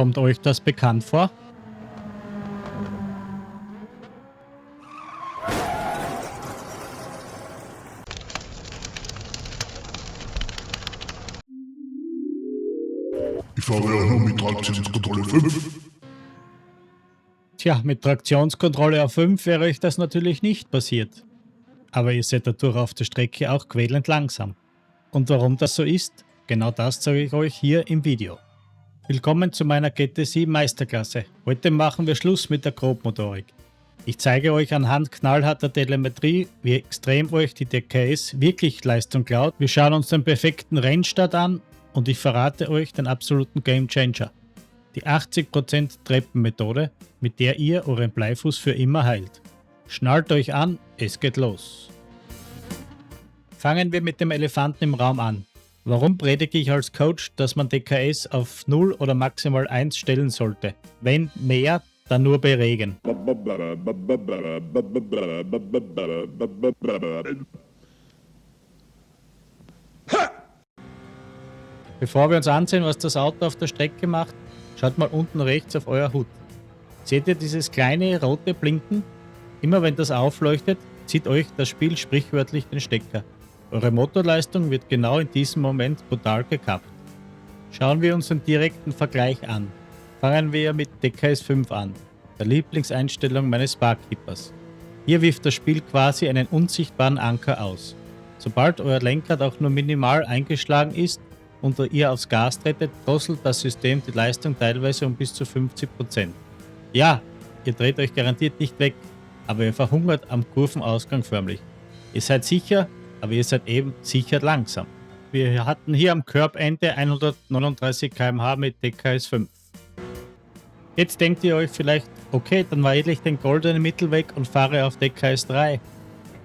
Kommt euch das bekannt vor? Ich fahre ja nur mit Traktionskontrolle 5. Tja, mit Traktionskontrolle auf 5 wäre euch das natürlich nicht passiert. Aber ihr seid dadurch auf der Strecke auch quälend langsam. Und warum das so ist, genau das zeige ich euch hier im Video. Willkommen zu meiner GT7 Meisterklasse. Heute machen wir Schluss mit der Grobmotorik. Ich zeige euch anhand knallharter Telemetrie, wie extrem euch die DKS wirklich Leistung klaut. Wir schauen uns den perfekten Rennstart an und ich verrate euch den absoluten Gamechanger. Die 80% Treppenmethode, mit der ihr euren Bleifuß für immer heilt. Schnallt euch an, es geht los. Fangen wir mit dem Elefanten im Raum an. Warum predige ich als Coach, dass man DKS auf 0 oder maximal 1 stellen sollte? Wenn mehr, dann nur bei Regen. Bevor wir uns ansehen, was das Auto auf der Strecke macht, schaut mal unten rechts auf euer Hut. Seht ihr dieses kleine rote Blinken? Immer wenn das aufleuchtet, zieht euch das Spiel sprichwörtlich den Stecker. Eure Motorleistung wird genau in diesem Moment brutal gekappt. Schauen wir uns den direkten Vergleich an. Fangen wir mit DKS 5 an, der Lieblingseinstellung meines Barkeepers. Hier wirft das Spiel quasi einen unsichtbaren Anker aus. Sobald euer Lenkrad auch nur minimal eingeschlagen ist und ihr aufs Gas tretet, drosselt das System die Leistung teilweise um bis zu 50%. Ja, ihr dreht euch garantiert nicht weg, aber ihr verhungert am Kurvenausgang förmlich. Ihr seid sicher, aber ihr seid eben sicher langsam. Wir hatten hier am Curbende 139 km/h mit DKS 5. Jetzt denkt ihr euch vielleicht, okay, dann wähle ich den goldenen Mittelweg und fahre auf DKS 3.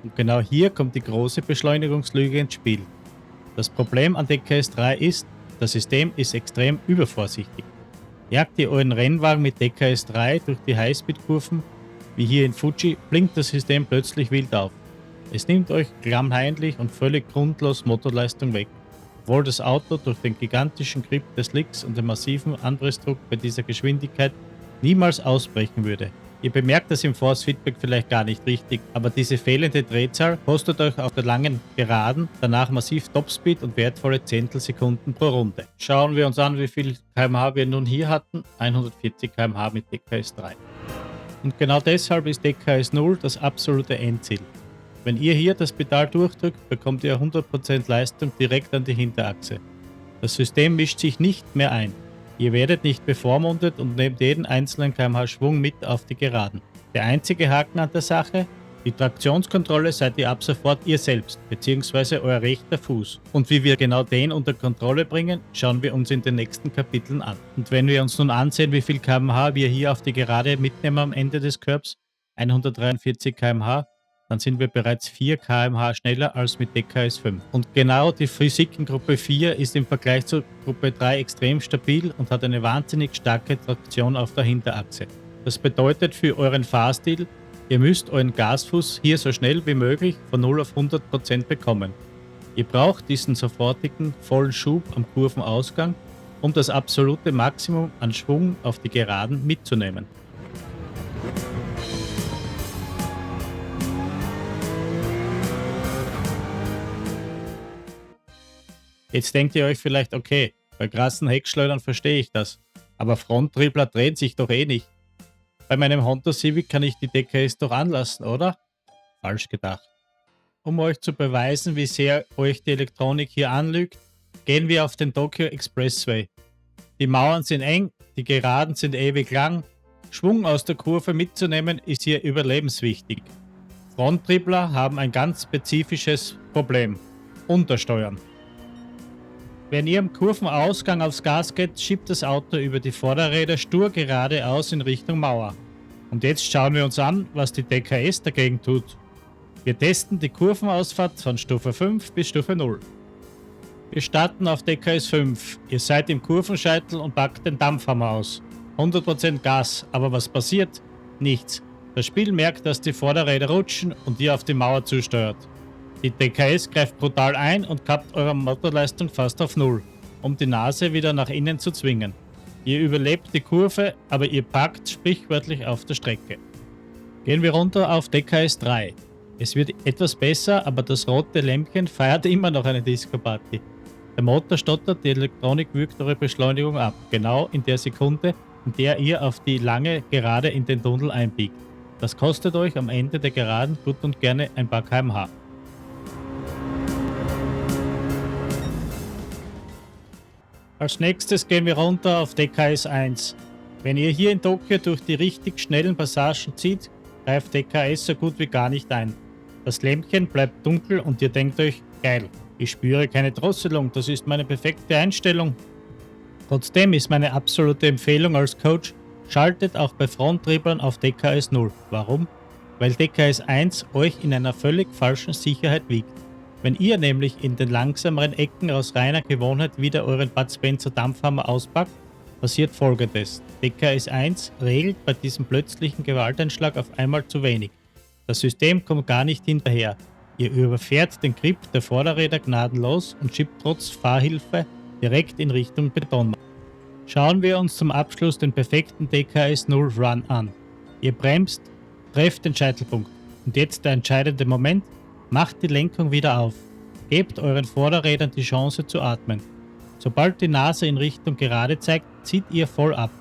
Und genau hier kommt die große Beschleunigungslüge ins Spiel. Das Problem an DKS 3 ist, das System ist extrem übervorsichtig. Jagt ihr euren Rennwagen mit DKS 3 durch die Highspeed-Kurven, wie hier in Fuji, blinkt das System plötzlich wild auf. Es nimmt euch klammheimlich und völlig grundlos Motorleistung weg, obwohl das Auto durch den gigantischen Grip des Licks und den massiven Anpressdruck bei dieser Geschwindigkeit niemals ausbrechen würde. Ihr bemerkt das im Force-Feedback vielleicht gar nicht richtig, aber diese fehlende Drehzahl kostet euch auf der langen Geraden danach massiv Topspeed und wertvolle Zehntelsekunden pro Runde. Schauen wir uns an, wie viel km/h wir nun hier hatten. 140 km/h mit DKS 3. Und genau deshalb ist DKS 0 das absolute Endziel. Wenn ihr hier das Pedal durchdrückt, bekommt ihr 100% Leistung direkt an die Hinterachse. Das System mischt sich nicht mehr ein. Ihr werdet nicht bevormundet und nehmt jeden einzelnen km/h Schwung mit auf die Geraden. Der einzige Haken an der Sache: die Traktionskontrolle seid ihr ab sofort ihr selbst, bzw. euer rechter Fuß. Und wie wir genau den unter Kontrolle bringen, schauen wir uns in den nächsten Kapiteln an. Und wenn wir uns nun ansehen, wie viel km/h wir hier auf die Gerade mitnehmen am Ende des Curbs, 143 km/h, dann sind wir bereits 4 km/h schneller als mit DKS 5. Und genau die Physik in Gruppe 4 ist im Vergleich zur Gruppe 3 extrem stabil und hat eine wahnsinnig starke Traktion auf der Hinterachse. Das bedeutet für euren Fahrstil, ihr müsst euren Gasfuß hier so schnell wie möglich von 0 auf 100% bekommen. Ihr braucht diesen sofortigen vollen Schub am Kurvenausgang, um das absolute Maximum an Schwung auf die Geraden mitzunehmen. Jetzt denkt ihr euch vielleicht, okay, bei krassen Heckschleudern verstehe ich das, aber Fronttriebler drehen sich doch eh nicht. Bei meinem Honda Civic kann ich die DKS doch anlassen, oder? Falsch gedacht. Um euch zu beweisen, wie sehr euch die Elektronik hier anlügt, gehen wir auf den Tokyo Expressway. Die Mauern sind eng, die Geraden sind ewig lang, Schwung aus der Kurve mitzunehmen ist hier überlebenswichtig. Fronttriebler haben ein ganz spezifisches Problem: Untersteuern. Wenn ihr im Kurvenausgang aufs Gas geht, schiebt das Auto über die Vorderräder stur geradeaus in Richtung Mauer. Und jetzt schauen wir uns an, was die DKS dagegen tut. Wir testen die Kurvenausfahrt von Stufe 5 bis Stufe 0. Wir starten auf DKS 5. Ihr seid im Kurvenscheitel und packt den Dampfhammer aus. 100% Gas, aber was passiert? Nichts. Das Spiel merkt, dass die Vorderräder rutschen und ihr auf die Mauer zusteuert. Die DKS greift brutal ein und kappt eure Motorleistung fast auf 0, um die Nase wieder nach innen zu zwingen. Ihr überlebt die Kurve, aber ihr parkt sprichwörtlich auf der Strecke. Gehen wir runter auf DKS 3. Es wird etwas besser, aber das rote Lämpchen feiert immer noch eine Disco-Party. Der Motor stottert, die Elektronik wirkt eure Beschleunigung ab, genau in der Sekunde, in der ihr auf die lange Gerade in den Tunnel einbiegt. Das kostet euch am Ende der Geraden gut und gerne ein paar km/h. Als nächstes gehen wir runter auf DKS 1. Wenn ihr hier in Tokio durch die richtig schnellen Passagen zieht, greift DKS so gut wie gar nicht ein. Das Lämpchen bleibt dunkel und ihr denkt euch, geil, ich spüre keine Drosselung, das ist meine perfekte Einstellung. Trotzdem ist meine absolute Empfehlung als Coach, schaltet auch bei Fronttriebern auf DKS 0. Warum? Weil DKS 1 euch in einer völlig falschen Sicherheit wiegt. Wenn ihr nämlich in den langsameren Ecken aus reiner Gewohnheit wieder euren Bud Spencer Dampfhammer auspackt, passiert Folgendes. DKS 1 regelt bei diesem plötzlichen Gewalteinschlag auf einmal zu wenig. Das System kommt gar nicht hinterher. Ihr überfährt den Grip der Vorderräder gnadenlos und schiebt trotz Fahrhilfe direkt in Richtung Beton. Schauen wir uns zum Abschluss den perfekten DKS 0 Run an. Ihr bremst, trefft den Scheitelpunkt. Und jetzt der entscheidende Moment. Macht die Lenkung wieder auf. Gebt euren Vorderrädern die Chance zu atmen. Sobald die Nase in Richtung Gerade zeigt, zieht ihr voll ab.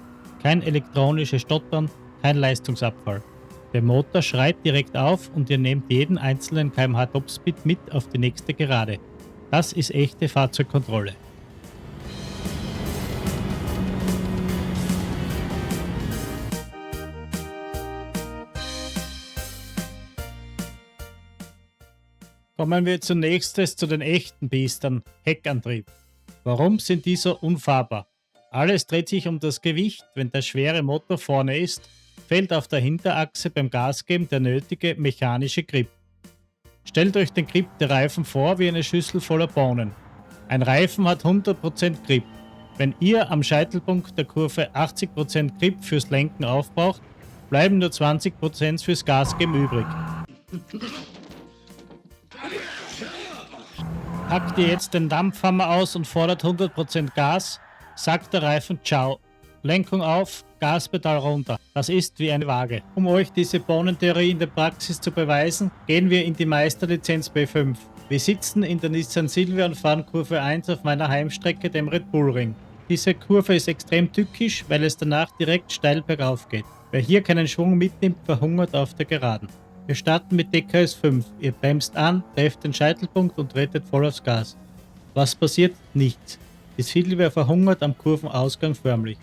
Kein elektronisches Stottern, kein Leistungsabfall. Der Motor schreit direkt auf und ihr nehmt jeden einzelnen kmh Topspeed mit auf die nächste Gerade. Das ist echte Fahrzeugkontrolle. Kommen wir zunächst zu den echten Biestern, Heckantrieb. Warum sind die so unfahrbar? Alles dreht sich um das Gewicht. Wenn der schwere Motor vorne ist, fehlt auf der Hinterachse beim Gasgeben der nötige mechanische Grip. Stellt euch den Grip der Reifen vor wie eine Schüssel voller Bohnen. Ein Reifen hat 100% Grip. Wenn ihr am Scheitelpunkt der Kurve 80% Grip fürs Lenken aufbraucht, bleiben nur 20% fürs Gasgeben übrig. Packt ihr jetzt den Dampfhammer aus und fordert 100% Gas, sagt der Reifen Ciao. Lenkung auf, Gaspedal runter. Das ist wie eine Waage. Um euch diese Bohnentheorie in der Praxis zu beweisen, gehen wir in die Meisterlizenz B5. Wir sitzen in der Nissan Silvia und fahren Kurve 1 auf meiner Heimstrecke, dem Red Bull Ring. Diese Kurve ist extrem tückisch, weil es danach direkt steil bergauf geht. Wer hier keinen Schwung mitnimmt, verhungert auf der Geraden. Wir starten mit DKS 5. Ihr bremst an, trefft den Scheitelpunkt und tretet voll aufs Gas. Was passiert? Nichts. Die Silvia verhungert am Kurvenausgang förmlich.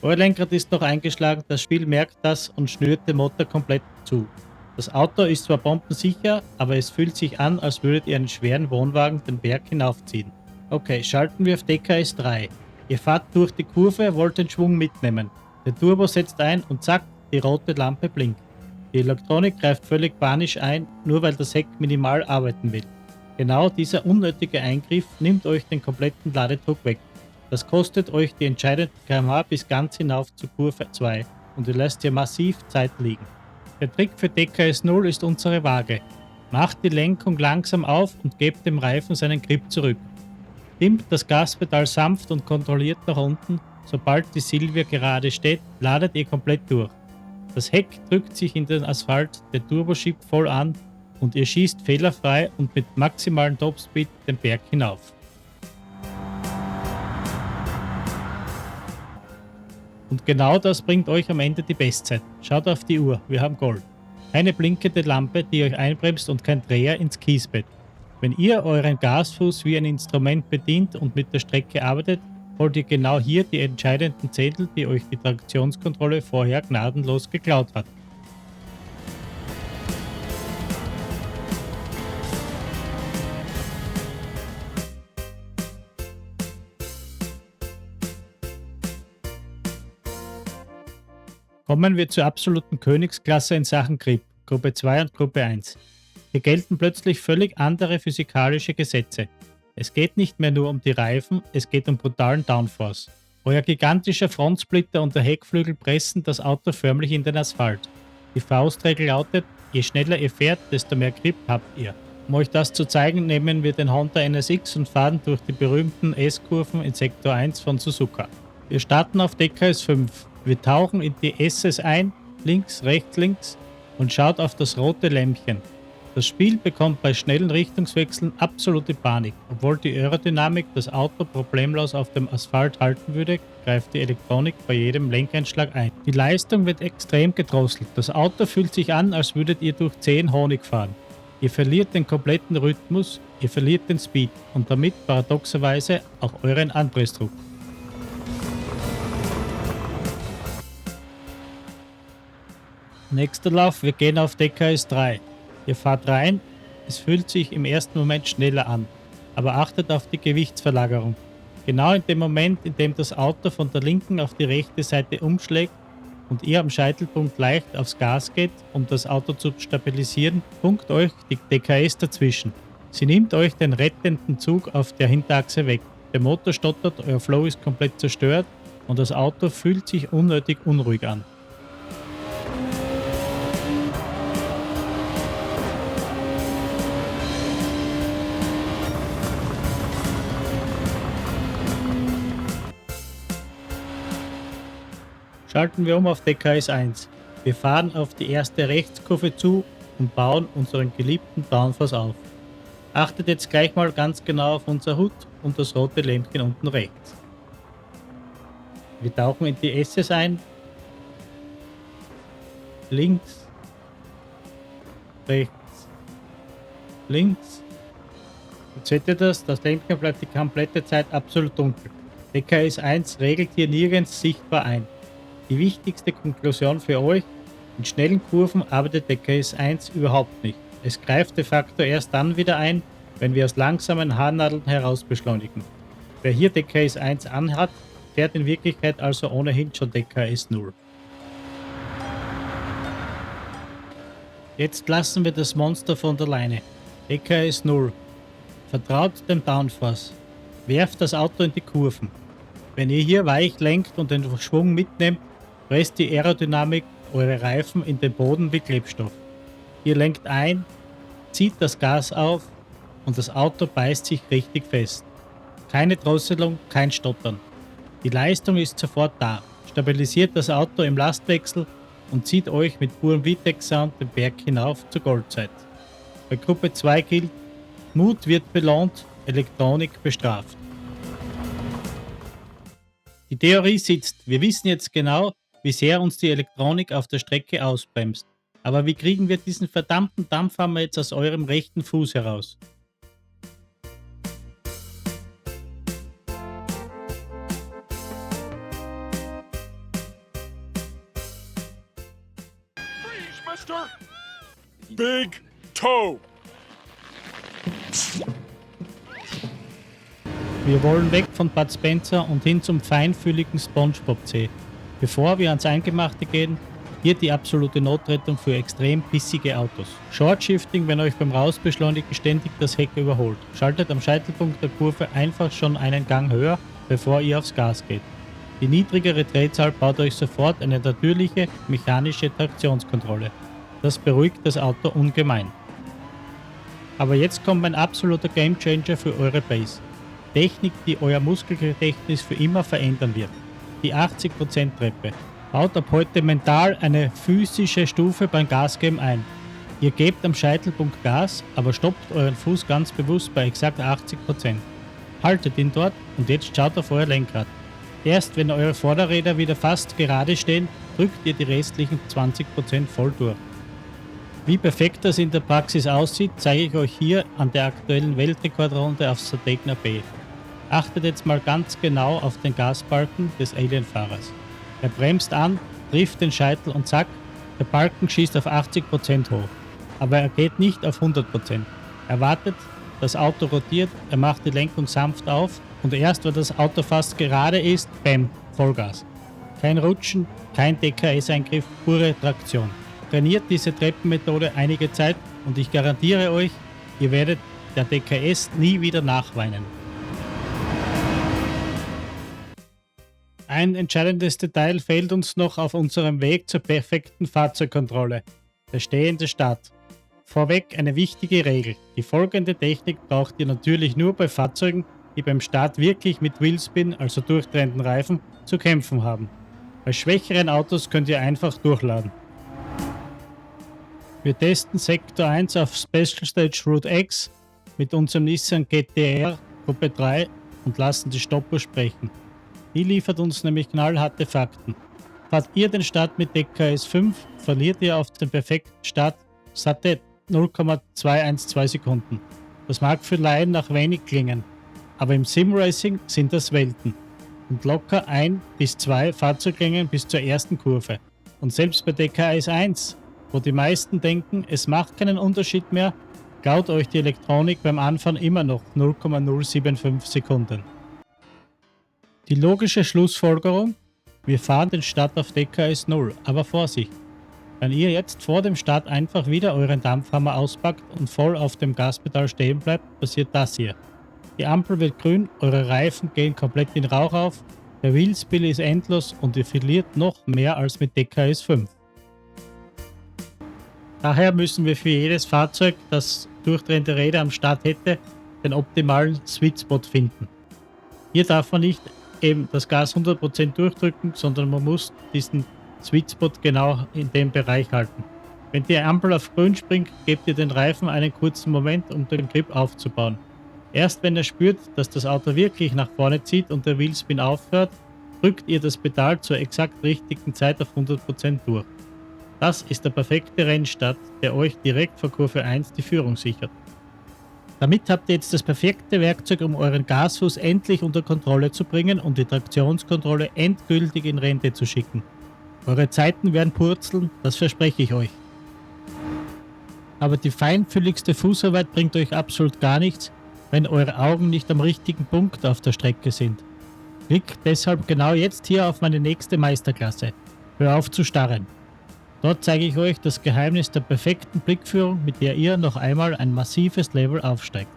Euer Lenkrad ist noch eingeschlagen, das Spiel merkt das und schnürt den Motor komplett zu. Das Auto ist zwar bombensicher, aber es fühlt sich an, als würdet ihr einen schweren Wohnwagen den Berg hinaufziehen. Okay, schalten wir auf DKS 3. Ihr fahrt durch die Kurve, wollt den Schwung mitnehmen. Der Turbo setzt ein und zack, die rote Lampe blinkt. Die Elektronik greift völlig panisch ein, nur weil das Heck minimal arbeiten will. Genau dieser unnötige Eingriff nimmt euch den kompletten Ladedruck weg. Das kostet euch die entscheidenden kmh bis ganz hinauf zur Kurve 2 und ihr lasst hier massiv Zeit liegen. Der Trick für DKS 0 ist unsere Waage. Macht die Lenkung langsam auf und gebt dem Reifen seinen Grip zurück. Dimmt das Gaspedal sanft und kontrolliert nach unten. Sobald die Silvia gerade steht, ladet ihr komplett durch. Das Heck drückt sich in den Asphalt, der Turbo schiebt voll an und ihr schießt fehlerfrei und mit maximalen Topspeed den Berg hinauf. Und genau das bringt euch am Ende die Bestzeit. Schaut auf die Uhr, wir haben Gold. Keine blinkende Lampe, die euch einbremst und kein Dreher ins Kiesbett. Wenn ihr euren Gasfuß wie ein Instrument bedient und mit der Strecke arbeitet, holt ihr genau hier die entscheidenden Zehntel, die euch die Traktionskontrolle vorher gnadenlos geklaut hat. Kommen wir zur absoluten Königsklasse in Sachen Grip, Gruppe 2 und Gruppe 1. Hier gelten plötzlich völlig andere physikalische Gesetze. Es geht nicht mehr nur um die Reifen, es geht um brutalen Downforce. Euer gigantischer Frontsplitter und der Heckflügel pressen das Auto förmlich in den Asphalt. Die Faustregel lautet, je schneller ihr fährt, desto mehr Grip habt ihr. Um euch das zu zeigen, nehmen wir den Honda NSX und fahren durch die berühmten S-Kurven in Sektor 1 von Suzuka. Wir starten auf DKS 5. Wir tauchen in die SS ein, links, rechts und schaut auf das rote Lämpchen. Das Spiel bekommt bei schnellen Richtungswechseln absolute Panik. Obwohl die Aerodynamik das Auto problemlos auf dem Asphalt halten würde, greift die Elektronik bei jedem Lenkeinschlag ein. Die Leistung wird extrem gedrosselt. Das Auto fühlt sich an, als würdet ihr durch 10 Honig fahren. Ihr verliert den kompletten Rhythmus, ihr verliert den Speed und damit paradoxerweise auch euren Anpressdruck. Nächster Lauf, wir gehen auf DKS 3. Ihr fahrt rein, es fühlt sich im ersten Moment schneller an, aber achtet auf die Gewichtsverlagerung. Genau in dem Moment, in dem das Auto von der linken auf die rechte Seite umschlägt und ihr am Scheitelpunkt leicht aufs Gas geht, um das Auto zu stabilisieren, funkt euch die DKS dazwischen. Sie nimmt euch den rettenden Zug auf der Hinterachse weg. Der Motor stottert, euer Flow ist komplett zerstört und das Auto fühlt sich unnötig unruhig an. Schalten wir um auf DKS 1. Wir fahren auf die erste Rechtskurve zu und bauen unseren geliebten Downforce auf. Achtet jetzt gleich mal ganz genau auf unser Hut und das rote Lämpchen unten rechts. Wir tauchen in die SS ein, links, rechts, links. Jetzt seht ihr das Lämpchen bleibt die komplette Zeit absolut dunkel. DKS 1 regelt hier nirgends sichtbar ein. Die wichtigste Konklusion für euch: in schnellen Kurven arbeitet DKS 1 überhaupt nicht. Es greift de facto erst dann wieder ein, wenn wir aus langsamen Haarnadeln heraus beschleunigen. Wer hier DKS 1 anhat, fährt in Wirklichkeit also ohnehin schon DKS 0. Jetzt lassen wir das Monster von der Leine. DKS 0. Vertraut dem Downforce. Werft das Auto in die Kurven. Wenn ihr hier weich lenkt und den Schwung mitnehmt, presst die Aerodynamik eure Reifen in den Boden wie Klebstoff. Ihr lenkt ein, zieht das Gas auf und das Auto beißt sich richtig fest. Keine Drosselung, kein Stottern. Die Leistung ist sofort da, stabilisiert das Auto im Lastwechsel und zieht euch mit purem VTEC-Sound den Berg hinauf zur Goldzeit. Bei Gruppe 2 gilt: Mut wird belohnt, Elektronik bestraft. Die Theorie sitzt. Wir wissen jetzt genau, wie sehr uns die Elektronik auf der Strecke ausbremst. Aber wie kriegen wir diesen verdammten Dampfhammer jetzt aus eurem rechten Fuß heraus? Freeze, mister! Big toe! Wir wollen weg von Bud Spencer und hin zum feinfühligen SpongeBob-See. Bevor wir ans Eingemachte gehen, hier die absolute Notrettung für extrem bissige Autos. Short Shifting, wenn euch beim Rausbeschleunigen ständig das Heck überholt. Schaltet am Scheitelpunkt der Kurve einfach schon einen Gang höher, bevor ihr aufs Gas geht. Die niedrigere Drehzahl baut euch sofort eine natürliche mechanische Traktionskontrolle. Das beruhigt das Auto ungemein. Aber jetzt kommt ein absoluter Gamechanger für eure Base. Technik, die euer Muskelgedächtnis für immer verändern wird. Die 80% Treppe. Baut ab heute mental eine physische Stufe beim Gasgeben ein. Ihr gebt am Scheitelpunkt Gas, aber stoppt euren Fuß ganz bewusst bei exakt 80%. Haltet ihn dort und jetzt schaut auf euer Lenkrad. Erst wenn eure Vorderräder wieder fast gerade stehen, drückt ihr die restlichen 20% voll durch. Wie perfekt das in der Praxis aussieht, zeige ich euch hier an der aktuellen Weltrekordrunde auf Sategna B. Achtet jetzt mal ganz genau auf den Gasbalken des Alien-Fahrers. Er bremst an, trifft den Scheitel und zack, der Balken schießt auf 80% hoch. Aber er geht nicht auf 100%. Er wartet, das Auto rotiert, er macht die Lenkung sanft auf und erst wenn das Auto fast gerade ist, bam, Vollgas. Kein Rutschen, kein DKS-Eingriff, pure Traktion. Trainiert diese Treppenmethode einige Zeit und ich garantiere euch, ihr werdet der DKS nie wieder nachweinen. Ein entscheidendes Detail fehlt uns noch auf unserem Weg zur perfekten Fahrzeugkontrolle: der stehende Start. Vorweg eine wichtige Regel: Die folgende Technik braucht ihr natürlich nur bei Fahrzeugen, die beim Start wirklich mit Wheelspin, also durchdrehenden Reifen, zu kämpfen haben. Bei schwächeren Autos könnt ihr einfach durchladen. Wir testen Sektor 1 auf Special Stage Route X mit unserem Nissan GT-R Gruppe 3 und lassen die Stoppuhr sprechen. Die liefert uns nämlich knallharte Fakten. Fahrt ihr den Start mit DKS 5, verliert ihr auf den perfekten Start satte 0,212 Sekunden. Das mag für Laien nach wenig klingen, aber im Simracing sind das Welten und locker 1 bis 2 Fahrzeuglängen bis zur ersten Kurve. Und selbst bei DKS 1, wo die meisten denken, es macht keinen Unterschied mehr, klaut euch die Elektronik beim Anfahren immer noch 0,075 Sekunden. Die logische Schlussfolgerung: wir fahren den Start auf DKS 0, aber Vorsicht! Wenn ihr jetzt vor dem Start einfach wieder euren Dampfhammer auspackt und voll auf dem Gaspedal stehen bleibt, passiert das hier. Die Ampel wird grün, eure Reifen gehen komplett in Rauch auf, der Wheelspill ist endlos und ihr verliert noch mehr als mit DKS 5. Daher müssen wir für jedes Fahrzeug, das durchdrehende Räder am Start hätte, den optimalen Sweet Spot finden. Hier darf man nicht eben das Gas 100% durchdrücken, sondern man muss diesen Sweet Spot genau in dem Bereich halten. Wenn die Ampel auf grün springt, gebt ihr den Reifen einen kurzen Moment, um den Grip aufzubauen. Erst wenn ihr spürt, dass das Auto wirklich nach vorne zieht und der Wheelspin aufhört, drückt ihr das Pedal zur exakt richtigen Zeit auf 100% durch. Das ist der perfekte Rennstart, der euch direkt vor Kurve 1 die Führung sichert. Damit habt ihr jetzt das perfekte Werkzeug, um euren Gasfuß endlich unter Kontrolle zu bringen und die Traktionskontrolle endgültig in Rente zu schicken. Eure Zeiten werden purzeln, das verspreche ich euch. Aber die feinfühligste Fußarbeit bringt euch absolut gar nichts, wenn eure Augen nicht am richtigen Punkt auf der Strecke sind. Klickt deshalb genau jetzt hier auf meine nächste Meisterklasse. Hör auf zu starren. Dort zeige ich euch das Geheimnis der perfekten Blickführung, mit der ihr noch einmal ein massives Level aufsteigt.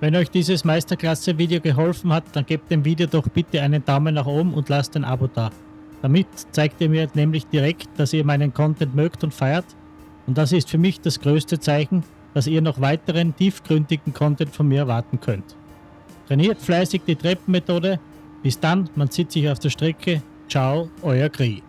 Wenn euch dieses Meisterklasse-Video geholfen hat, dann gebt dem Video doch bitte einen Daumen nach oben und lasst ein Abo da. Damit zeigt ihr mir nämlich direkt, dass ihr meinen Content mögt und feiert, und das ist für mich das größte Zeichen, dass ihr noch weiteren tiefgründigen Content von mir erwarten könnt. Trainiert fleißig die Treppenmethode. Bis dann, man sieht sich auf der Strecke. Ciao, euer Kri.